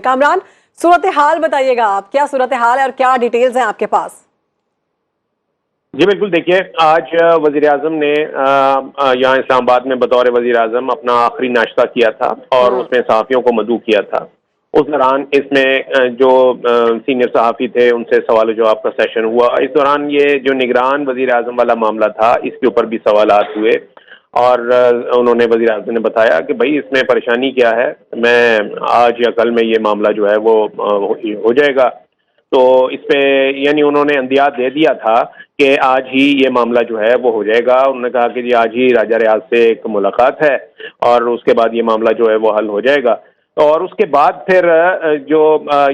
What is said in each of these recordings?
کامران، صورتحال بتائیے گا آپ، کیا صورتحال ہے اور کیا ڈیٹیلز ہیں آپ کے پاس؟ جی بالکل، دیکھیے آج وزیر اعظم نے یہاں اسلام آباد میں بطور وزیر اعظم اپنا آخری ناشتہ کیا تھا اور اس میں صحافیوں کو مدعو کیا تھا۔ اس دوران اس میں جو سینئر صحافی تھے ان سے سوال و جواب کا سیشن ہوا۔ اس دوران یہ جو نگران وزیر اعظم والا معاملہ تھا اس کے اوپر بھی سوالات ہوئے اور انہوں نے وزیر اعظم نے بتایا کہ بھائی اس میں پریشانی کیا ہے، میں آج یا کل میں یہ معاملہ جو ہے وہ ہو جائے گا۔ تو اس پہ یعنی انہوں نے اندیات دے دیا تھا کہ آج ہی یہ معاملہ جو ہے وہ ہو جائے گا۔ انہوں نے کہا کہ جی آج ہی راجہ ریاض سے ایک ملاقات ہے اور اس کے بعد یہ معاملہ جو ہے وہ حل ہو جائے گا۔ اور اس کے بعد پھر جو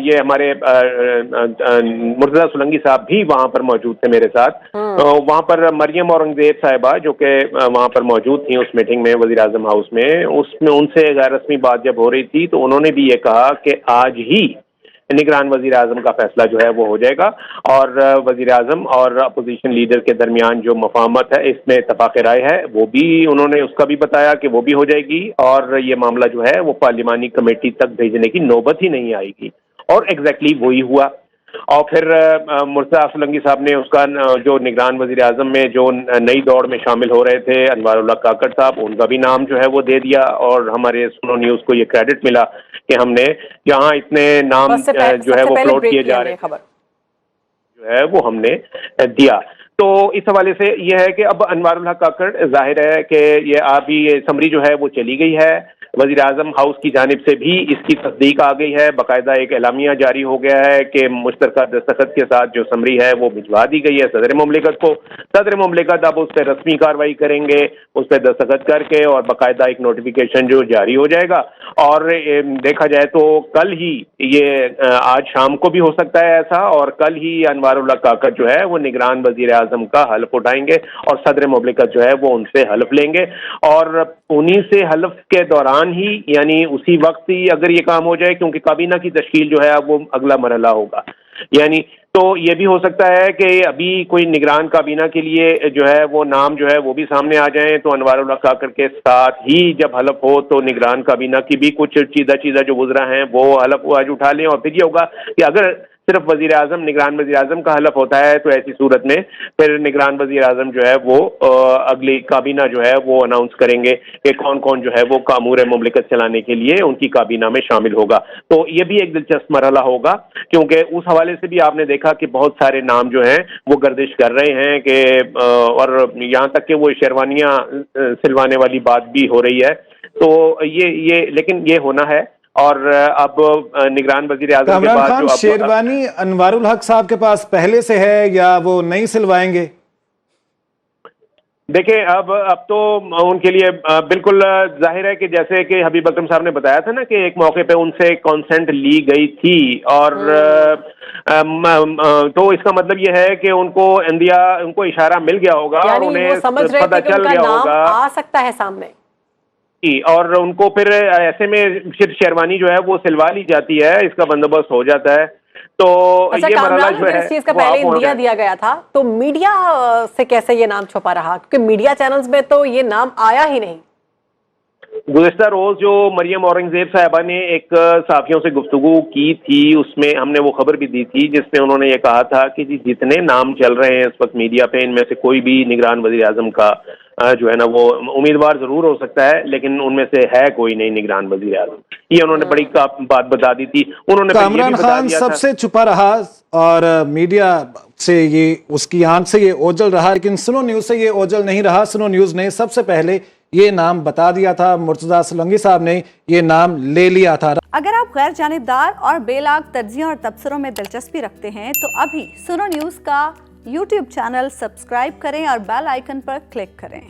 یہ ہمارے مرتضیٰ سولنگی صاحب بھی وہاں پر موجود تھے میرے ساتھ، وہاں پر مریم اورنگزیب صاحبہ جو کہ وہاں پر موجود تھیں اس میٹنگ میں وزیر اعظم ہاؤس میں، اس میں ان سے غیر رسمی بات جب ہو رہی تھی تو انہوں نے بھی یہ کہا کہ آج ہی نگران وزیر اعظم کا فیصلہ جو ہے وہ ہو جائے گا اور وزیر اعظم اور اپوزیشن لیڈر کے درمیان جو مفاہمت ہے اس میں اتفاق رائے ہے، وہ بھی انہوں نے اس کا بھی بتایا کہ وہ بھی ہو جائے گی اور یہ معاملہ جو ہے وہ پارلیمانی کمیٹی تک بھیجنے کی نوبت ہی نہیں آئے گی، اور ایگزیکٹلی وہی ہوا۔ اور پھر مرتضیٰ سولنگی صاحب نے اس کا جو نگران وزیر اعظم میں جو نئی دوڑ میں شامل ہو رہے تھے انوار اللہ کاکڑ صاحب، ان کا بھی نام جو ہے وہ دے دیا اور ہمارے سنو نیوز کو یہ کریڈٹ ملا کہ ہم نے جہاں اتنے نام جو ہے وہ فلوٹ کیے جا رہے ہیں جو ہے وہ ہم نے دیا۔ تو اس حوالے سے یہ ہے کہ اب انوار اللہ کاکڑ ظاہر ہے کہ یہ ابھی یہ سمری جو ہے وہ چلی گئی ہے، وزیر اعظم ہاؤس کی جانب سے بھی اس کی تصدیق آ گئی ہے، باقاعدہ ایک اعلامیہ جاری ہو گیا ہے کہ مشترکہ دستخط کے ساتھ جو سمری ہے وہ بھجوا دی گئی ہے صدر مملکت کو۔ صدر مملکت اب اس پہ رسمی کارروائی کریں گے، اس پہ دستخط کر کے اور باقاعدہ ایک نوٹیفیکیشن جو جاری ہو جائے گا۔ اور دیکھا جائے تو کل ہی یہ آج شام کو بھی ہو سکتا ہے ایسا، اور کل ہی انوار اللہ کاکڑ جو ہے وہ نگران وزیر اعظم کا حلف اٹھائیں گے اور صدر مملکت جو ہے وہ ان سے حلف لیں گے، اور انہی سے حلف کے دوران ہی یعنی اسی وقت ہی اگر یہ کام ہو جائے، کیونکہ کابینہ کی تشکیل جو ہے اب وہ اگلا مرحلہ ہوگا، یعنی تو یہ بھی ہو سکتا ہے کہ ابھی کوئی نگران کابینہ کے لیے جو ہے وہ نام جو ہے وہ بھی سامنے آ جائیں، تو انوار اللہ کاکڑ کے ساتھ ہی جب حلف ہو تو نگران کابینہ کی بھی کچھ چیزیں جو گزرا ہیں وہ حلف آج اٹھا لیں، اور پھر یہ ہوگا کہ اگر صرف وزیر اعظم نگران وزیر اعظم کا حلف ہوتا ہے تو ایسی صورت میں پھر نگران وزیر اعظم جو ہے وہ اگلی کابینہ جو ہے وہ اناؤنس کریں گے کہ کون کون جو ہے وہ امور مملکت چلانے کے لیے ان کی کابینہ میں شامل ہوگا۔ تو یہ بھی ایک دلچسپ مرحلہ ہوگا، کیونکہ اس حوالے سے بھی آپ نے دیکھا کہ بہت سارے نام جو ہیں وہ گردش کر رہے ہیں کہ اور یہاں تک کہ وہ شیروانیاں سلوانے والی بات بھی ہو رہی ہے۔ تو یہ لیکن یہ ہونا ہے، اور اب نگران وزیر اعظم کے بعد جو شیروانی انوار الحق صاحب کے پاس پہلے سے ہے یا وہ نہیں سلوائیں گے؟ دیکھیں اب تو ان کے لیے بالکل ظاہر ہے کہ جیسے کہ حبیب اکرم صاحب نے بتایا تھا نا کہ ایک موقع پہ ان سے کانسنٹ لی گئی تھی، اور تو اس کا مطلب یہ ہے کہ ان کو اشارہ مل گیا ہوگا اور انہیں پتہ چل گیا ہوگا آ سکتا ہے سامنے، اور ان کو پھر ایسے میں شیروانی جو ہے وہ سلوا لی جاتی ہے، اس کا بندوبست ہو جاتا ہے۔ تو یہ مرحلہ جو ہے اس چیز کا پہلے دیا گیا تھا تو میڈیا سے کیسے یہ نام چھپا رہا؟ کیونکہ میڈیا چینلز میں تو یہ نام آیا ہی نہیں۔ گزشتہ روز جو مریم اورنگزیب صاحبہ نے ایک صحافیوں سے گفتگو کی تھی اس میں ہم نے وہ خبر بھی دی تھی جس میں انہوں نے یہ کہا تھا کہ جی جتنے نام چل رہے ہیں اس وقت میڈیا پہ، ان میں سے کوئی بھی نگران وزیر اعظم کا جو ہے نا وہ امیدوار ضرور ہو سکتا ہے، لیکن ان میں سے ہے کوئی نہیں نگران وزیر اعظم۔ یہ انہوں نے بڑی بات بتا دی تھی۔ انہوں نے کامران خان سب سے چھپا رہا اور میڈیا سے یہ اس کی آنکھ سے یہ اوجل رہا، لیکن سنو نیوز سے یہ اوجل نہیں رہا۔ سنو نیوز نے سب سے پہلے یہ نام بتا دیا تھا، مرتضیٰ سولنگی صاحب نے یہ نام لے لیا تھا۔ اگر آپ غیر جانبدار اور بے لاگ تجزیوں اور تبصروں میں دلچسپی رکھتے ہیں تو ابھی سنو نیوز کا یوٹیوب چینل سبسکرائب کریں اور بیل آئیکن پر کلک کریں۔